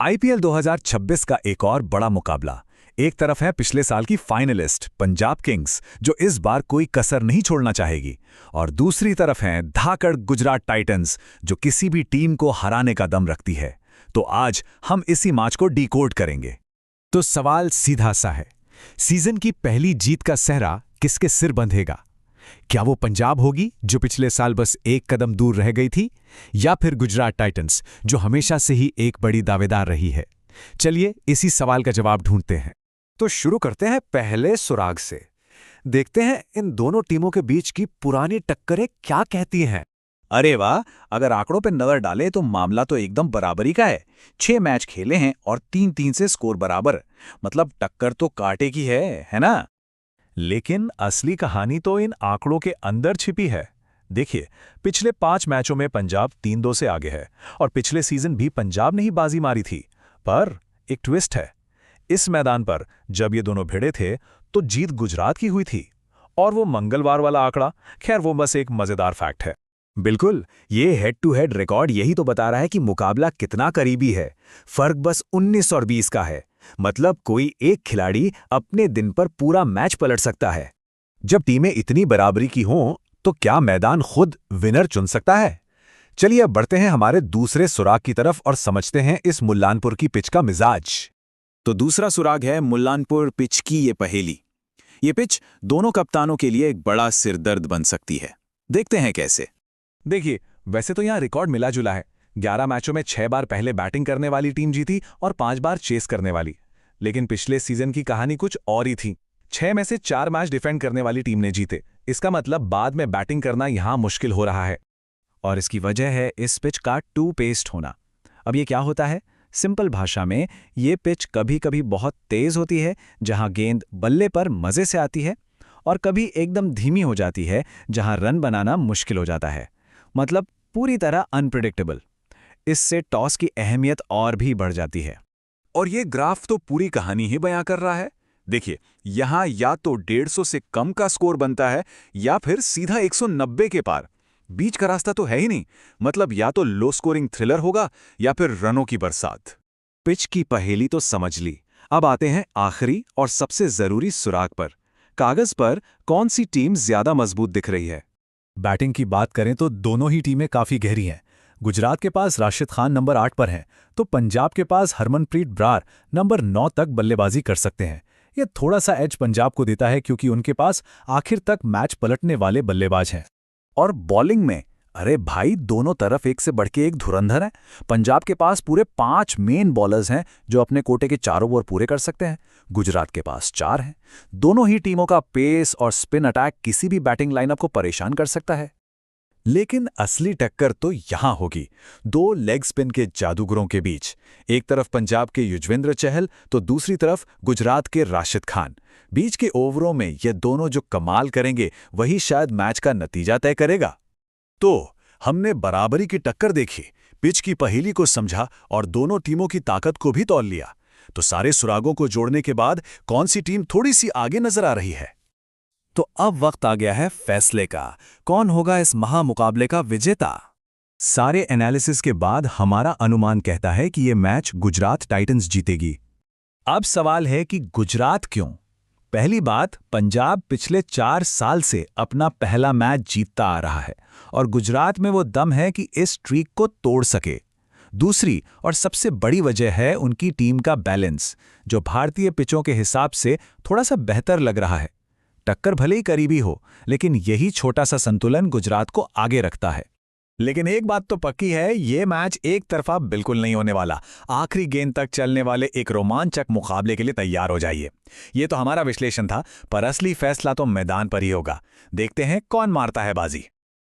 IPL 2026 का एक और बड़ा मुकाबला। एक तरफ है पिछले साल की फाइनलिस्ट पंजाब किंग्स, जो इस बार कोई कसर नहीं छोड़ना चाहेगी, और दूसरी तरफ है धाकड़ गुजरात टाइटंस, जो किसी भी टीम को हराने का दम रखती है। तो आज हम इसी मैच को डिकोड करेंगे। तो सवाल सीधा सा है, सीजन की पहली जीत का सेहरा किसके सिर बंधेगा? क्या वो पंजाब होगी, जो पिछले साल बस एक कदम दूर रह गई थी, या फिर गुजरात टाइटंस, जो हमेशा से ही एक बड़ी दावेदार रही है? चलिए इसी सवाल का जवाब ढूंढते हैं। तो शुरू करते हैं पहले सुराग से। देखते हैं इन दोनों टीमों के बीच की पुरानी टक्करें क्या कहती हैं। अरे वाह, अगर आंकड़ों पे नजर डाले तो मामला तो एकदम बराबरी का है। 6 मैच खेले हैं और 3-3 से स्कोर बराबर। मतलब टक्कर तो कांटे की है ना? लेकिन असली कहानी तो इन आंकड़ों के अंदर छिपी है। देखिए, पिछले 5 मैचों में पंजाब 3-2 से आगे है, और पिछले सीजन भी पंजाब ने ही बाजी मारी थी। पर एक ट्विस्ट है, इस मैदान पर जब ये दोनों भिड़े थे तो जीत गुजरात की हुई थी। और वो मंगलवार वाला आंकड़ा, खैर वो बस एक मजेदार फैक्ट है। बिल्कुल, ये हेड टू हेड रिकॉर्ड यही तो बता रहा है कि मुकाबला कितना करीबी है। फर्क बस 19 और 20 का है। मतलब कोई एक खिलाड़ी अपने दिन पर पूरा मैच पलट सकता है। जब टीमें इतनी बराबरी की हों तो क्या मैदान खुद विनर चुन सकता है? चलिए अब बढ़ते हैं हमारे दूसरे सुराग की तरफ और समझते हैं इस मुल्लानपुर की पिच का मिजाज। तो दूसरा सुराग है मुल्लानपुर पिच की ये पहेली। ये पिच दोनों कप्तानों के लिए एक बड़ा सिरदर्द बन सकती है। देखते हैं कैसे। देखिए, वैसे तो यहाँ रिकॉर्ड मिला जुला है। 11 मैचों में 6 बार पहले बैटिंग करने वाली टीम जीती और 5 बार चेस करने वाली। लेकिन पिछले सीजन की कहानी कुछ और ही थी। 6 में से 4 मैच डिफेंड करने वाली टीम ने जीते। इसका मतलब बाद में बैटिंग करना यहाँ मुश्किल हो रहा है। और इसकी वजह है इस पिच का टू पेस्ड होना। अब ये क्या होता है? सिंपल भाषा में ये पिच कभी कभी बहुत तेज होती है, जहां गेंद बल्ले पर मजे से आती है, और कभी एकदम धीमी हो जाती है, जहां रन बनाना मुश्किल हो जाता है। मतलब पूरी तरह अनप्रिडिक्टेबल। इससे टॉस की अहमियत और भी बढ़ जाती है। और ये ग्राफ तो पूरी कहानी ही बयां कर रहा है। देखिए, यहां या तो 150 से कम का स्कोर बनता है या फिर सीधा 190 के पार। बीच का रास्ता तो है ही नहीं। मतलब या तो लो स्कोरिंग थ्रिलर होगा या फिर रनों की बरसात। पिच की पहेली तो समझ ली। अब आते हैं आखिरी और सबसे जरूरी सुराग पर। कागज पर कौन सी टीम ज्यादा मजबूत दिख रही है? बैटिंग की बात करें तो दोनों ही टीमें काफी गहरी हैं। गुजरात के पास राशिद खान नंबर 8 पर हैं, तो पंजाब के पास हरमनप्रीत ब्रार नंबर 9 तक बल्लेबाजी कर सकते हैं। ये थोड़ा सा एज पंजाब को देता है, क्योंकि उनके पास आखिर तक मैच पलटने वाले बल्लेबाज हैं। और बॉलिंग में, अरे भाई, दोनों तरफ एक से बढ़ के एक धुरंधर है। पंजाब के पास पूरे 5 मेन बॉलर्स हैं जो अपने कोटे के चारों ओवर पूरे कर सकते हैं। गुजरात के पास 4 हैं। दोनों ही टीमों का पेस और स्पिन अटैक किसी भी बैटिंग लाइनअप को परेशान कर सकता है। लेकिन असली टक्कर तो यहां होगी, 2 लेग स्पिन के जादूगरों के बीच। एक तरफ पंजाब के युजवेंद्र चहल तो दूसरी तरफ गुजरात के राशिद खान। बीच के ओवरों में ये दोनों जो कमाल करेंगे, वही शायद मैच का नतीजा तय करेगा। तो हमने बराबरी की टक्कर देखी, पिच की पहेली को समझा और दोनों टीमों की ताकत को भी तौल लिया। तो सारे सुरागों को जोड़ने के बाद कौन सी टीम थोड़ी सी आगे नजर आ रही है? तो अब वक्त आ गया है फैसले का। कौन होगा इस महामुकाबले का विजेता? सारे एनालिसिस के बाद हमारा अनुमान कहता है कि यह मैच गुजरात टाइटंस जीतेगी। अब सवाल है कि गुजरात क्यों? पहली बात, पंजाब पिछले 4 साल से अपना पहला मैच जीतता आ रहा है, और गुजरात में वो दम है कि इस स्ट्रीक को तोड़ सके। दूसरी और सबसे बड़ी वजह है उनकी टीम का बैलेंस, जो भारतीय पिचों के हिसाब से थोड़ा सा बेहतर लग रहा है। टक्कर भले ही करीबी हो, लेकिन यही छोटा सा संतुलन गुजरात को आगे रखता है। लेकिन एक बात तो पक्की है, ये मैच एक तरफा बिल्कुल नहीं होने वाला। आखिरी गेंद तक चलने वाले एक रोमांचक मुकाबले के लिए तैयार हो जाइए। ये तो हमारा विश्लेषण था, पर असली फैसला तो मैदान पर ही होगा। देखते हैं कौन मारता है बाजी।